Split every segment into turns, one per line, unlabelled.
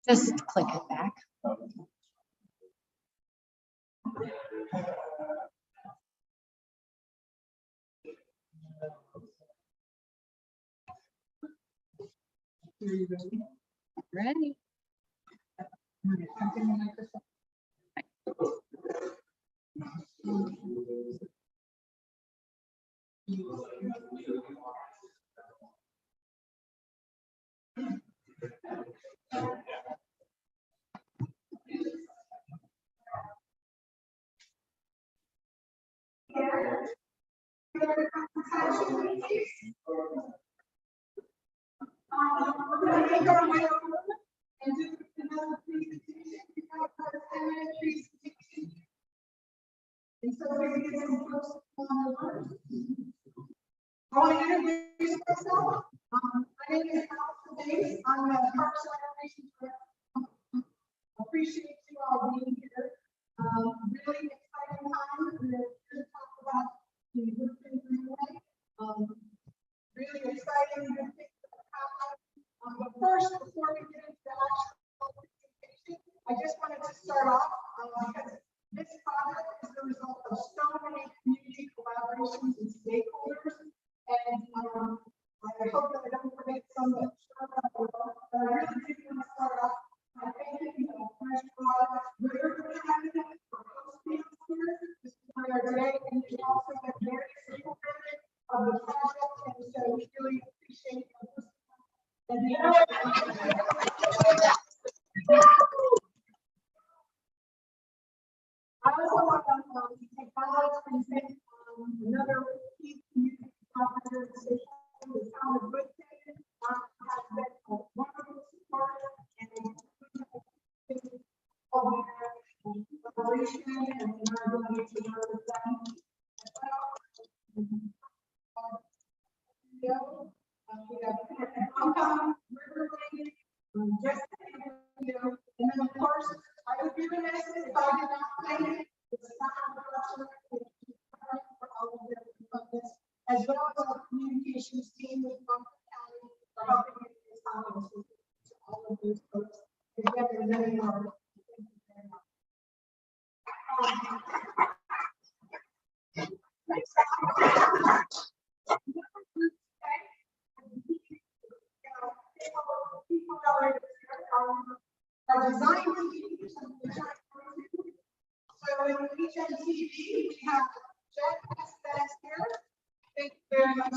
Just click it back. Ready?
We're going to make our way over and do another presentation. We have about a 10-minute presentation. And so we're going to get some folks on the line. I want to introduce myself. My name is Allison Davis. I'm a Parks and Recreation Director. Appreciate you all being here. Really exciting time. We're going to talk about the Woodfin Greenway. Really exciting good things that are happening. But first, before we get into the actual presentation, I just wanted to start off because this project is the result of so many community collaborations and stakeholders. And I hope that I don't forget some that but I really do want to start off by thanking Fresh Water River Academy for hosting us here. This is where today, and it's also a very simple of the project, and so we really appreciate your and I also want to acknowledge and thank another key community organization, the town of Woodfin, has been a wonderful support and collaboration and our ability to work with them. We have Riverway, and then of course, I would be remiss if I did not thank the staff for all of their focus, as well as our communications team with Woodfin County for helping make this happen to all of those folks. Again, there's many more. Thank you very much. Our design team, so in HMTV, we have Jeff that's here. Thank you very much.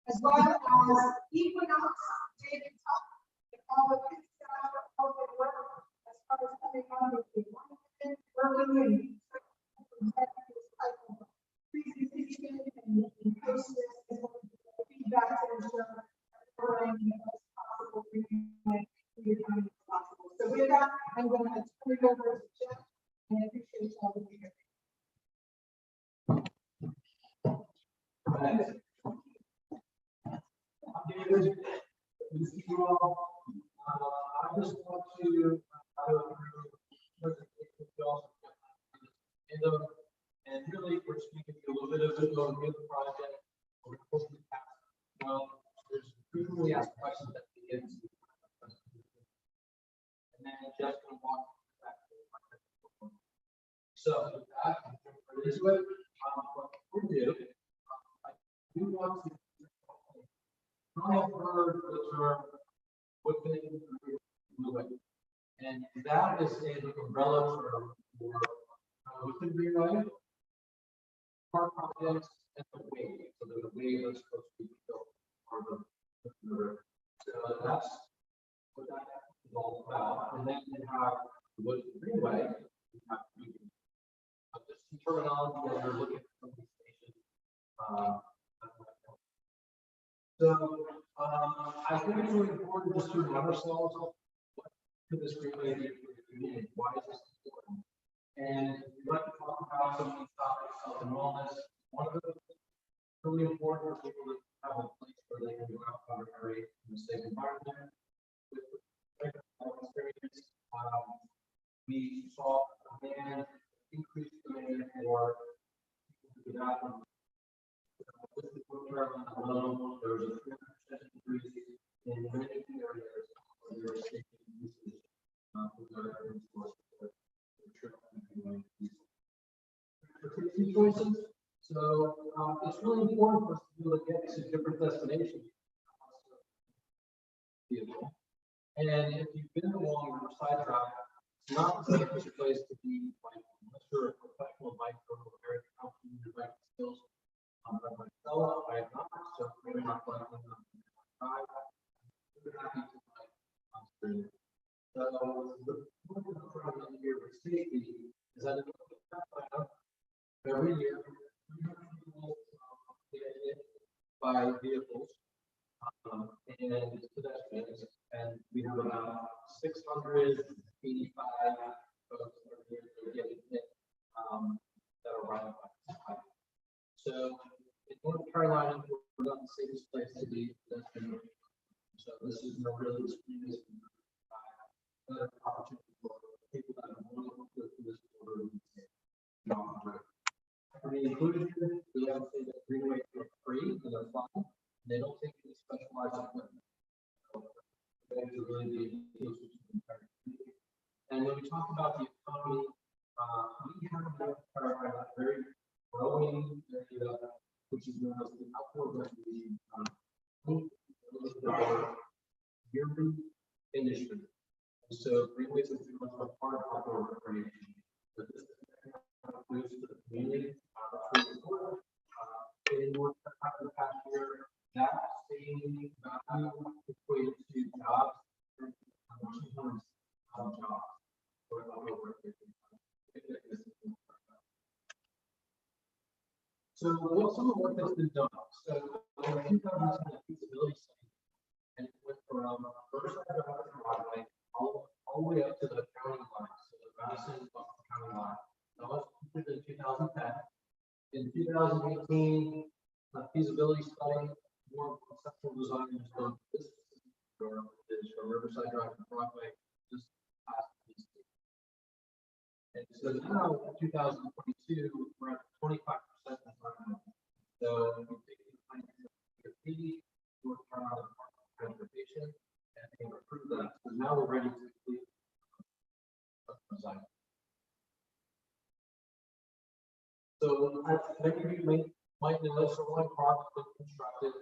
As well as Equinox, David Tuck, and all the kids staff for all their work as far as coming on with the working and presentation and post this as well as feedback to ensure possible possible. So with that, I'm going to turn it over to Jeff, and I appreciate all of you here.
David, good to see you all. I just want to and really we're speaking to a little bit of the project. Well, there's frequently asked questions that begin to and then just going to walk back to the project. So with that, I'm going to put into it. What we'll do, I do want to I have heard the term Woodfin Greenway, and that is a umbrella term for Woodfin Greenway, park projects, and the way. So the way that's supposed to be built for the river. So that's what that is all about. And then you have the Woodfin Greenway. You have just some terminology as you're looking at some of these stations. So I think it's really important just to remind ourselves what could this Greenway be for the community? Why is this important? And we'd like to talk about some of these topics, health and wellness. One of them is really important for people to have a place where they can go out and recreate in a safe environment. With experience, we saw increased demand for people to get out and Carolina alone, there was a 300% increase in many areas where they were taking usage with other resources for transportation choices. So it's really important for us to be able to get to different destinations. And if you've been along Riverside Drive, it's not the safest place to be, like, unless you're a professional biker or very confident in your bike skills. Like myself, I have not, so maybe not biking on drive. I'm very happy to bike on street. So the point of the problem here with safety is that every year, 300 people get hit by vehicles and pedestrians, and we have about 685 folks that are getting hit that are riding bikes. So in North Carolina, we're not the safest place to be. So this is a really extremist opportunity for people that are willing to go through this border. I mean, included here, we have to say that Greenway are free and they're fine. They don't take any specialized equipment. So they have to really be close to the entire community. And when we talk about the economy, we have a very growing area, which is known as the outdoor recreation yearly industry. And so Greenway is pretty much a part of outdoor recreation. But this boost to the community, in North Carolina the past year, that same value equated to jobs, 200 jobs for outdoor recreation. So what's some of the work that's been done? So in 2010, a feasibility study, and it went from first Broadway all the way up to the county line, so the Madison county line. That was completed in 2010. In 2018, a feasibility study, more conceptual design was done. This is from Riverside Drive to Broadway, just past these. And so now, in 2022, we're at 25%. So we take the North Carolina Department of Transportation and they approve that. So now we're ready to complete design. So as many of you might know, Shoreline Park has been constructed,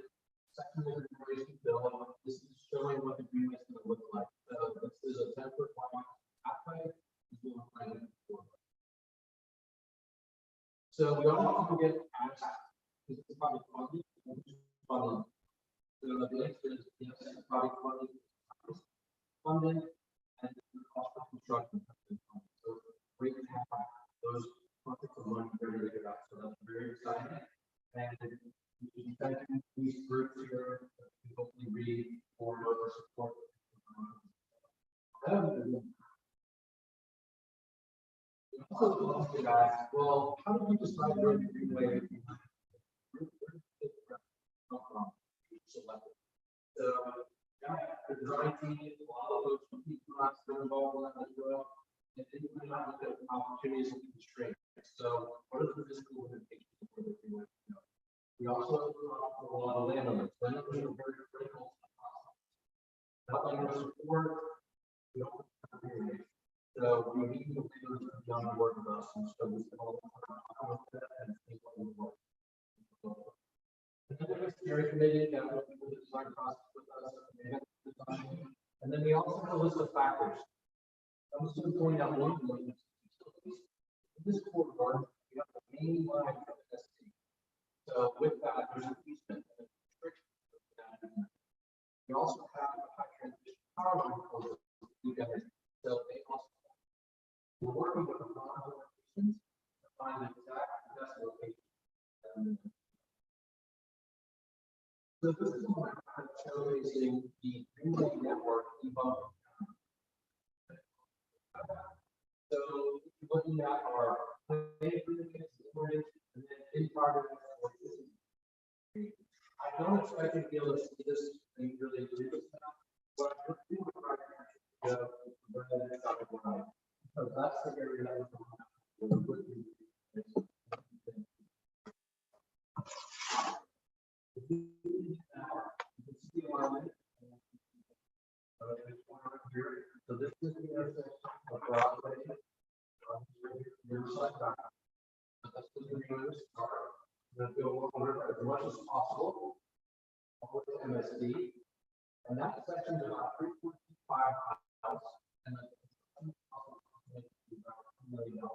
second integration bill. This is showing what the green is going to look like. So this is a 10-foot wide pathway. So we often get asked, is this probably funded? So the answer is yes, it's probably funded, and the cost of construction has been funded. So we can have those buckets of money ready to go out. So that's very exciting. And we thank these groups here to hopefully read or support. Also, well, how do we decide where to Greenway? So, the design team, a lot of those people are involved in that as well, and then we might look at opportunities and constraints. So, what are the physical limitations for the Greenway? We also talk to a lot of landowners. Landowners are very critical. Landowner support, we don't have to. So we need to be on board with us, and so we can all with that and think what we work. And then there's the area committee that will do the design process with us, and then we also have a list of factors. I'm just going to point out one of them. In this corridor, we have the main line of the ST. So with that, there's an easement and a restriction. We also have a high transmission power line for you guys. So they also we're working with a lot of locations to find the exact best location. So this is my showcasing the Greenway network evolving. So looking at our planning and then in part of it, I don't expect you to be able to see this and really do this now, but I'm going to try to so that's the area that we're So this is the intersection of Broadway. Riverside Drive. That's the beginning start. Then go over as much as possible. Over to MSD. And that section is about 3.5 miles. And that's $1 million.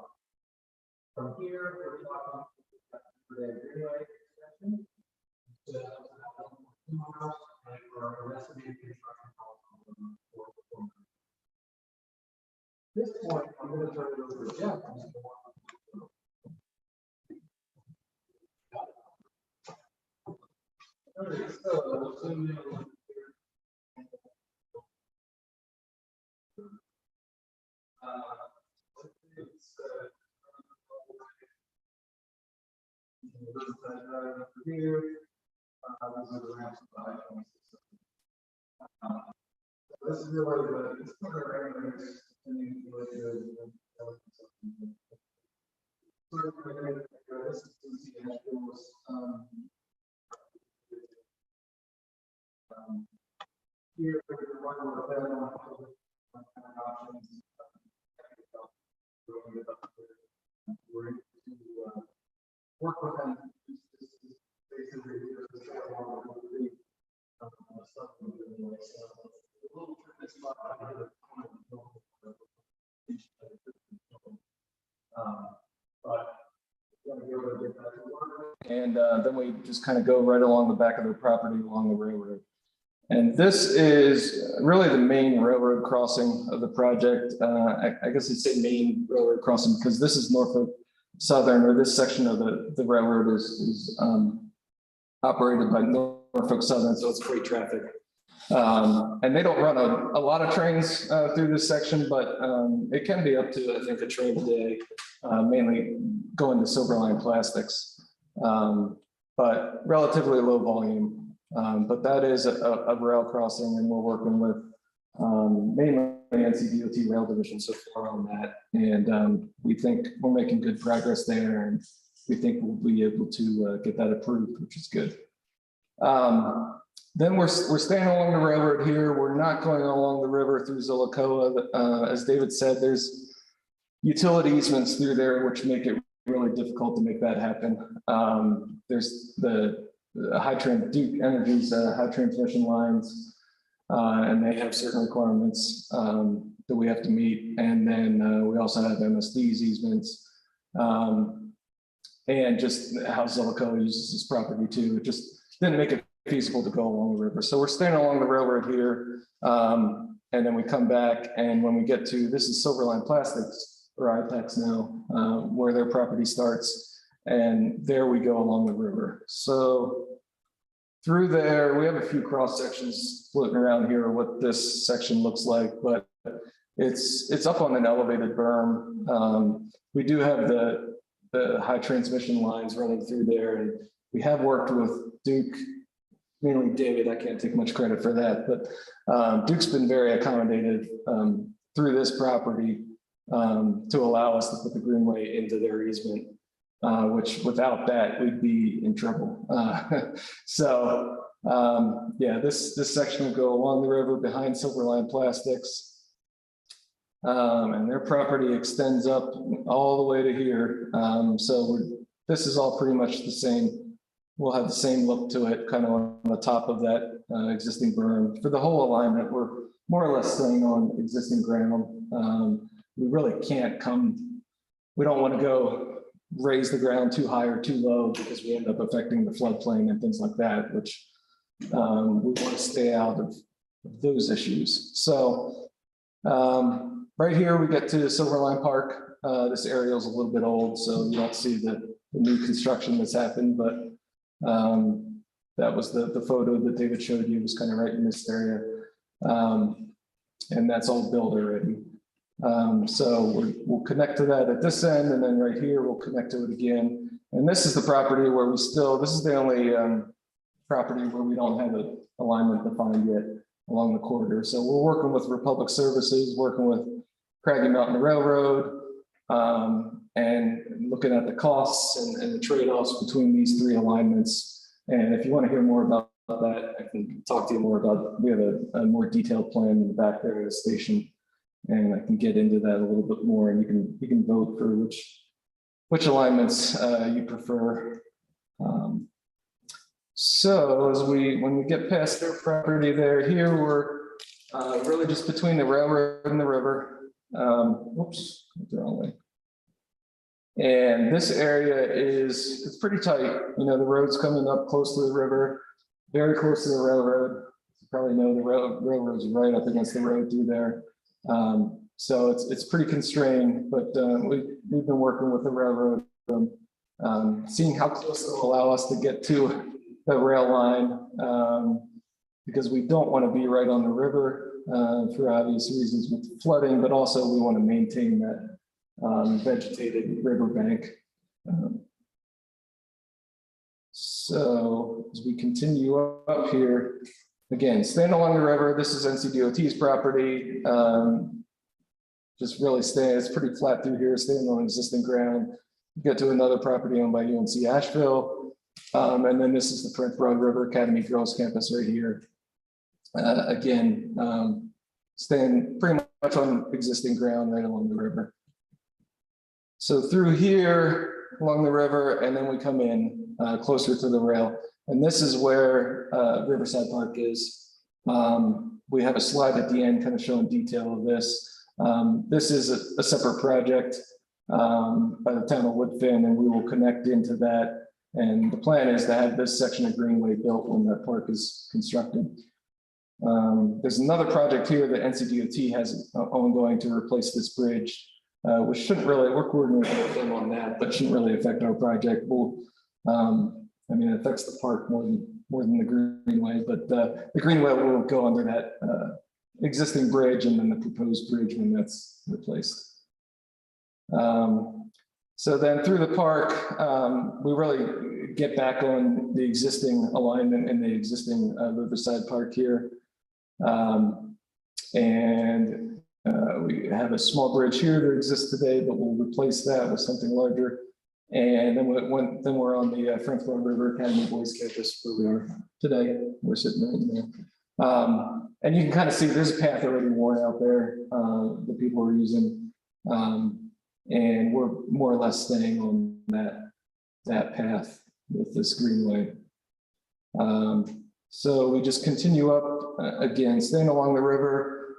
From here, we're talking for the Greenway section. So 2 miles and for an estimated construction cost of $4 million. At this point, I'm going to turn it over to Jeff. All right, so zoom in a little bit here. Here, these are the ramps of this is really the, it's kind of areas, and you really good. This is the actuals. Here, we're working with them on options. We're able to work with them. Basically, the trail along the and then we just kind of go right along the back of their property along the railroad. And this is really the main railroad crossing of the project. I guess I'd say main railroad crossing because this is Norfolk Southern, or this section of the railroad is operated by Norfolk Southern, so it's freight traffic. And they don't run a lot of trains through this section, but it can be up to, I think, a train a day, mainly going to Silverline Plastics, but relatively low volume. But that is a rail crossing, and we're working with mainly NCDOT Rail Division so far on that. And we think we're making good progress there, and we think we'll be able to get that approved, which is good. Then we're staying along the railroad here. We're not going along the river through Zillicoa. As David said, there's utility easements through there, which make it really difficult to make that happen. There's the Duke Energy's high transmission lines, and they have certain requirements that we have to meet. And then we also have MSD's easements, and just how Zillicoa uses this property too. It just didn't make it feasible to go along the river. So we're staying along the railroad here. And then we come back, and when we get to, this is Silverline Plastics, or IPEX now, where their property starts. And there we go along the river. So through there, we have a few cross sections floating around here, what this section looks like, but it's up on an elevated berm. We do have the high transmission lines running through there, and we have worked with Duke, mainly David. I can't take much credit for that, but Duke's been very accommodative through this property to allow us to put the Greenway into their easement, which without that, we'd be in trouble. So yeah, this section will go along the river behind Silverline Plastics. And their property extends up all the way to here. So this is all pretty much the same. We'll have the same look to it, kind of on the top of that existing berm. For the whole alignment, we're more or less staying on existing ground. We really can't we don't want to go raise the ground too high or too low, because we end up affecting the floodplain and things like that, which we want to stay out of those issues. So right here, we get to Silverline Park. This aerial is a little bit old, so you don't see the new construction that's happened, but that was the photo that David showed you, was kind of right in this area. And that's all built already. So we'll connect to that at this end, and then right here, we'll connect to it again. And this is the property where this is the only property where we don't have an alignment defined yet along the corridor. So we're working with Republic Services, working with Craggy Mountain Railroad, and looking at the costs and the trade-offs between these three alignments.
And if you want to hear more about that, I can talk to you more about, we have a more detailed plan in the back there at the station. And I can get into that a little bit more, and you can vote for which alignments you prefer. So when we get past their property there, here we're really just between the railroad and the river. Whoops, the wrong way. And this area it's pretty tight. You know, the road's coming up close to the river, very close to the railroad. You probably know the railroad's right up against the road through there. So it's pretty constrained, but we've been working with the railroad, seeing how close it'll allow us to get to the rail line, because we don't want to be right on the river for obvious reasons with flooding, but also we want to maintain that vegetated riverbank. So as we continue up here, again, staying along the river, this is NCDOT's property. Just really it's pretty flat through here, staying on existing ground. Get to another property owned by UNC Asheville. And then this is the Prince Broad River Academy Girls Campus right here. Again, staying pretty much on existing ground right along the river. So through here along the river, and then we come in closer to the rail. And this is where Riverside Park is. We have a slide at the end kind of showing detail of this. This is a separate project by the town of Woodfin, and we will connect into that. And the plan is to have this section of Greenway built when that park is constructed. There's another project here that NCDOT has ongoing to replace this bridge, which shouldn't really, we're coordinating with them on that, but shouldn't really affect our project. I mean, it affects the park more than the Greenway, but the Greenway will go under that existing bridge and then the proposed bridge when that's replaced. So then through the park, we really get back on the existing alignment in the existing Riverside Park here. And we have a small bridge here that exists today, but we'll replace that with something larger. And then we're on the Frank Broad River Academy Boys Campus where we are today. We're sitting right there. And you can kind of see there's a path already worn out there that people are using. And we're more or less staying on that path with this Greenway. So we just continue up again, staying along the river.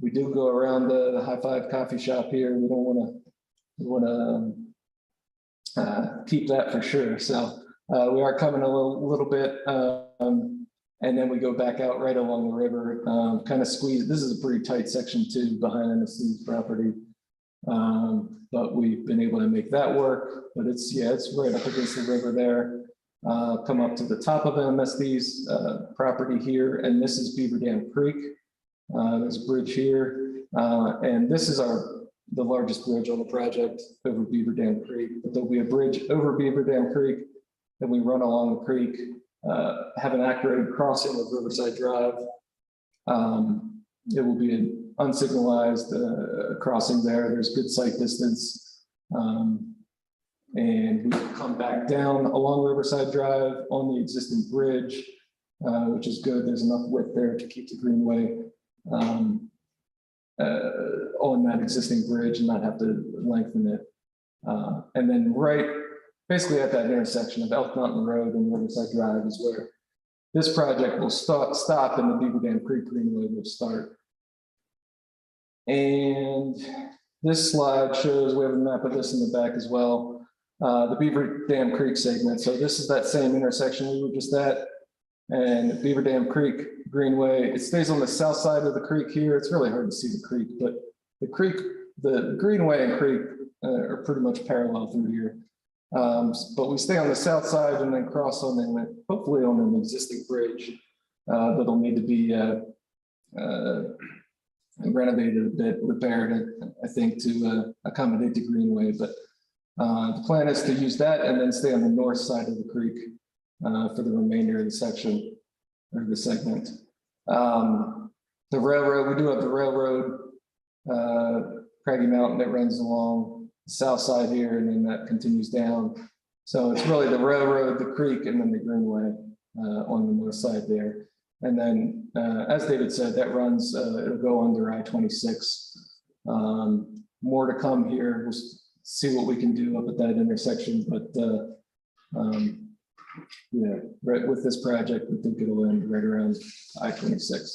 We do go around the High Five coffee shop here. We want to keep that for sure. So we are coming a little bit, and then we go back out right along the river, kind of squeeze. This is a pretty tight section too behind NSC's property. But we've been able to make that work, but it's right up against the river there. Come up to the top of MSD's property here, and this is Beaver Dam Creek. There's a bridge here, and this is the largest bridge on the project over Beaver Dam Creek. But there'll be a bridge over Beaver Dam Creek, and we run along the creek, have an accurate crossing of Riverside Drive. It will be an unsignalized crossing there. There's good sight distance. And we come back down along Riverside Drive on the existing bridge, which is good. There's enough width there to keep the Greenway on that existing bridge and not have to lengthen it. And then basically at that intersection of Elk Mountain Road and Riverside Drive is where this project will stop and the Beaver Dam Creek Greenway will start. And this slide shows, we have a map of this in the back as well, the Beaver Dam Creek segment. So this is that same intersection we were just at, and Beaver Dam Creek Greenway. It stays on the south side of the creek here. It's really hard to see the creek, but the Greenway and creek are pretty much parallel through here. But we stay on the south side and then cross on them, hopefully on an existing bridge that'll need to be renovated a bit, repaired, I think, to accommodate the Greenway. But the plan is to use that and then stay on the north side of the creek for the remainder of the section or the segment. The railroad, we do have the railroad, Craggy Mountain that runs along the south side here, and then that continues down. So it's really the railroad, the creek, and then the Greenway on the north side there. And then, as David said, that runs, it'll go under I-26. More to come here. We'll see what we can do up at that intersection, but yeah, right with this project, we think it'll end right around I-26.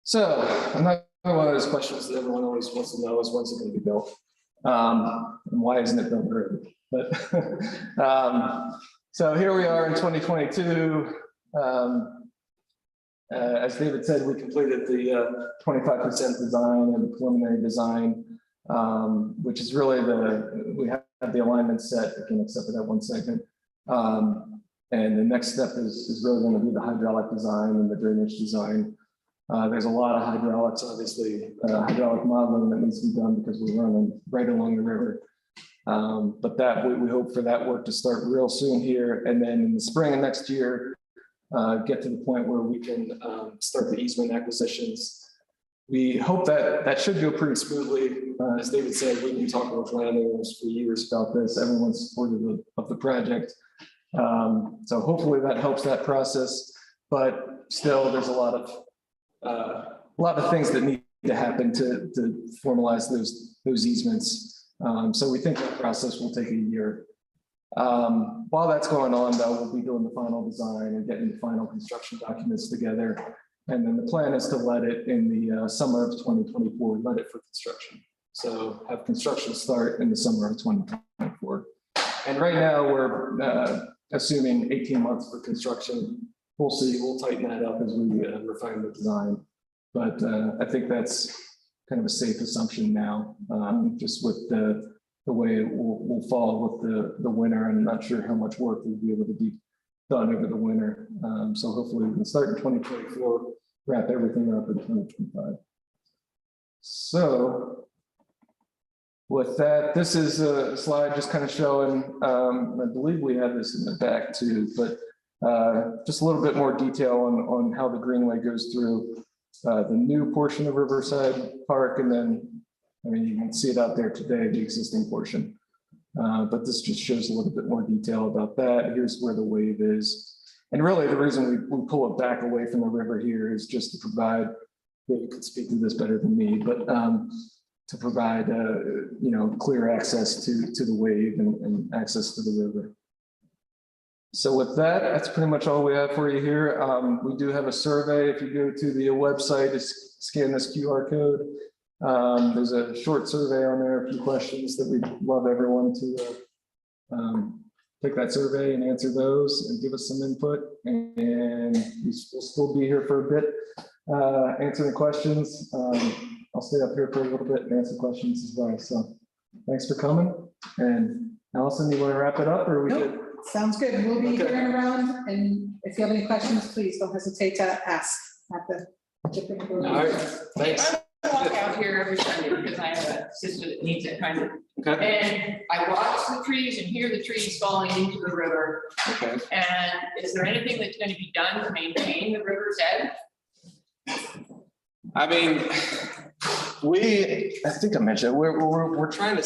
So another one of those questions that everyone always wants to know is when's it going to be built, and why isn't it built already? But so here we are in 2022. As David said, we completed the 25% design and preliminary design, which is really we have the alignment set, again, except for that 1 second. And the next step is really going to be the hydraulic design and the drainage design. There's a lot of hydraulics, obviously, hydraulic modeling that needs to be done because we're running right along the river. But that we hope for that work to start real soon here. And then in the spring of next year, get to the point where we can start the easement acquisitions. We hope that should go pretty smoothly. As David said, we've been talking with landowners for years about this. Everyone's supportive of the project. So hopefully that helps that process, but still there's a lot of things that need to happen to formalize those easements. So we think that process will take a year. While that's going on, though, we'll be doing the final design and getting the final construction documents together. And then the plan is to let it in the summer of 2024, let it for construction. So have construction start in the summer of 2024. And right now we're assuming 18 months for construction. We'll see, we'll tighten that up as we refine the design. But I think that's kind of a safe assumption now, just with the way it will fall with the winter. I'm not sure how much work we'll be able to be done over the winter. So hopefully we can start in 2024, wrap everything up in 2025. So with that, this is a slide just kind of showing, I believe we have this in the back too, but just a little bit more detail on how the Greenway goes through the new portion of Riverside Park, and then, I mean, you can see it out there today, the existing portion. But this just shows a little bit more detail about that. Here's where the wave is. And really the reason we pull it back away from the river here is just to provide, you could speak to this better than me, but to provide, clear access to the wave and access to the river. So with that, that's pretty much all we have for you here. We do have a survey. If you go to the website, just scan this QR code. There's a short survey on there, a few questions that we'd love everyone to take that survey and answer those and give us some input. And we'll still be here for a bit answering questions. I'll stay up here for a little bit and answer questions as well. So thanks for coming. And Allison, you want to wrap it up, or are we good?
Sounds good. We'll be here and around, and if you have any questions, please don't hesitate to ask at the.
All right, thanks.
I walk out here every Sunday because I have a sister that needs it kind of.
Okay.
And I watch the trees and hear the trees falling into the river.
Okay.
And is there anything that's going to be done to maintain the river's edge?
I mean, I think I mentioned, we're trying to